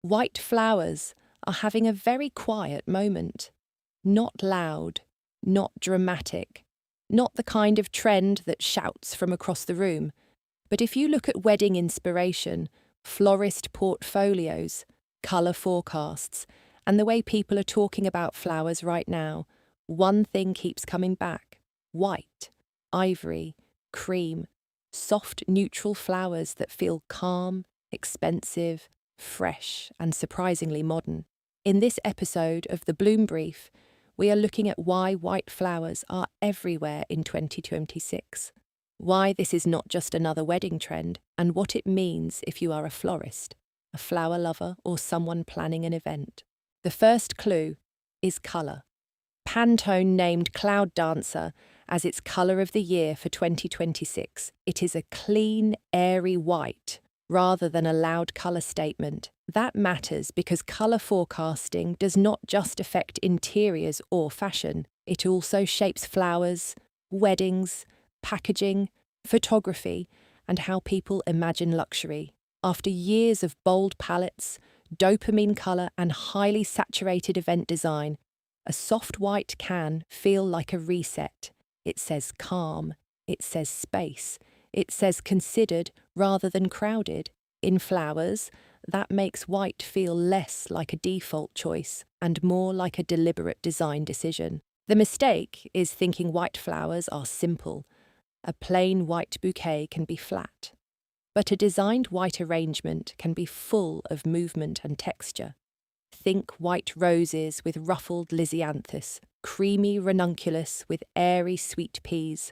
White flowers are having a very quiet moment. Not loud, not dramatic, not the kind of trend that shouts from across the room. But if you look at wedding inspiration, florist portfolios, colour forecasts, and the way people are talking about flowers right now, one thing keeps coming back: white, ivory, cream, soft, neutral flowers that feel calm, expensive, fresh, and surprisingly modern. In this episode of The Bloom Brief, we are looking at why white flowers are everywhere in 2026, why this is not just another wedding trend, and what it means if you are a florist, a flower lover, or someone planning an event. The first clue is colour. Pantone named Cloud Dancer as its colour of the year for 2026. It is a clean, airy white, rather than a loud colour statement. That matters because colour forecasting does not just affect interiors or fashion. It also shapes flowers, weddings, packaging, photography, and how people imagine luxury. After years of bold palettes, dopamine colour, and highly saturated event design, a soft white can feel like a reset. It says calm, it says space, it says considered rather than crowded. In flowers, that makes white feel less like a default choice and more like a deliberate design decision. The mistake is thinking white flowers are simple. A plain white bouquet can be flat, but a designed white arrangement can be full of movement and texture. Think white roses with ruffled lisianthus, creamy ranunculus with airy sweet peas,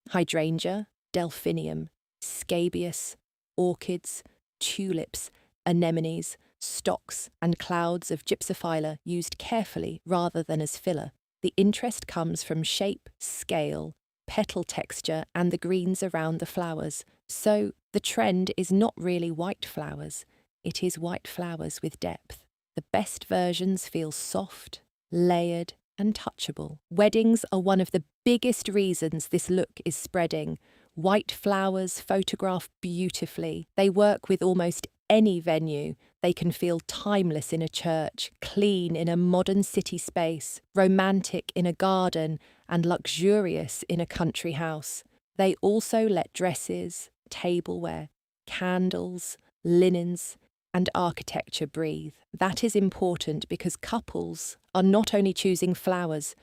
hydrangea, delphinium, scabious, orchids, tulips, anemones, stocks, and clouds of gypsophila used carefully rather than as filler. The interest comes from shape, scale, petal texture, and the greens around the flowers. So the trend is not really white flowers, it is white flowers with depth. The best versions feel soft, layered, and touchable. Weddings are one of the biggest reasons this look is spreading. White flowers photograph beautifully. They work with almost any venue. They can feel timeless in a church, clean in a modern city space, romantic in a garden, and luxurious in a country house. They also let dresses, tableware, candles, linens, and architecture breathe. That is important because couples are not only choosing flowers,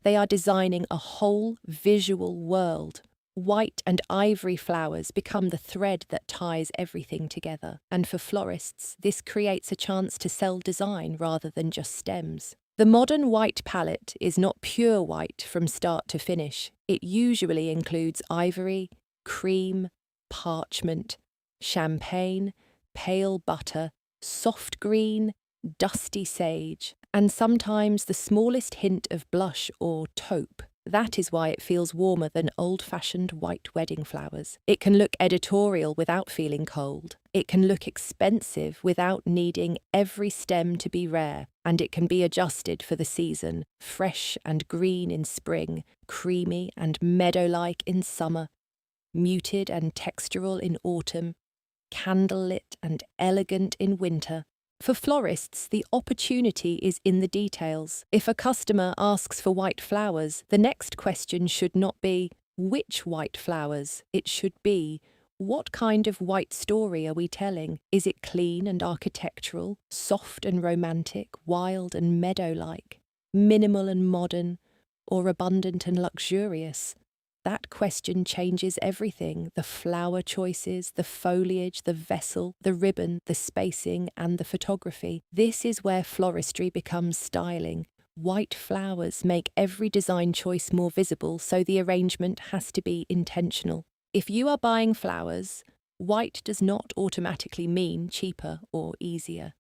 they are designing a whole visual world. White and ivory flowers become the thread that ties everything together. And for florists, this creates a chance to sell design rather than just stems. The modern white palette is not pure white from start to finish. It usually includes ivory, cream, parchment, champagne, pale butter, soft green, dusty sage, and sometimes the smallest hint of blush or taupe. That is why it feels warmer than old-fashioned white wedding flowers. It can look editorial without feeling cold. It can look expensive without needing every stem to be rare, and it can be adjusted for the season, fresh and green in spring, creamy and meadow-like in summer, muted and textural in autumn, candlelit and elegant in winter. For florists, the opportunity is in the details. If a customer asks for white flowers, the next question should not be, which white flowers? It should be, what kind of white story are we telling? Is it clean and architectural, soft and romantic, wild and meadow-like, minimal and modern, or abundant and luxurious? That question changes everything: the flower choices, the foliage, the vessel, the ribbon, the spacing, and the photography. This is where floristry becomes styling. White flowers make every design choice more visible, so the arrangement has to be intentional. If you are buying flowers, white does not automatically mean cheaper or easier.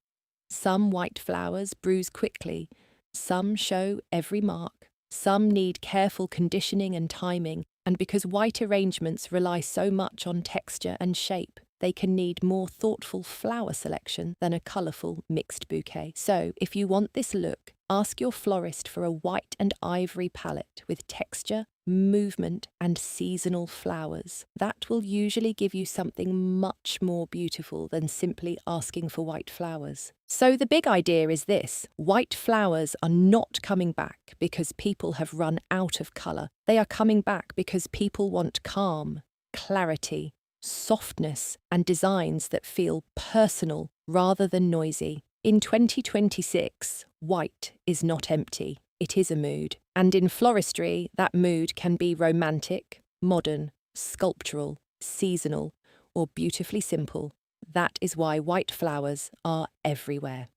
Some white flowers bruise quickly, some show every mark, some need careful conditioning and timing, and because white arrangements rely so much on texture and shape, they can need more thoughtful flower selection than a colourful mixed bouquet. So, if you want this look, ask your florist for a white and ivory palette with texture, movement, and seasonal flowers. That will usually give you something much more beautiful than simply asking for white flowers. So the big idea is this: white flowers are not coming back because people have run out of colour. They are coming back because people want calm, clarity, softness, and designs that feel personal rather than noisy. In 2026, white is not empty. It is a mood. And in floristry, that mood can be romantic, modern, sculptural, seasonal, or beautifully simple. That is why white flowers are everywhere.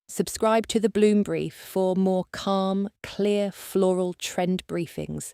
Subscribe to the Bloom Brief for more calm, clear floral trend briefings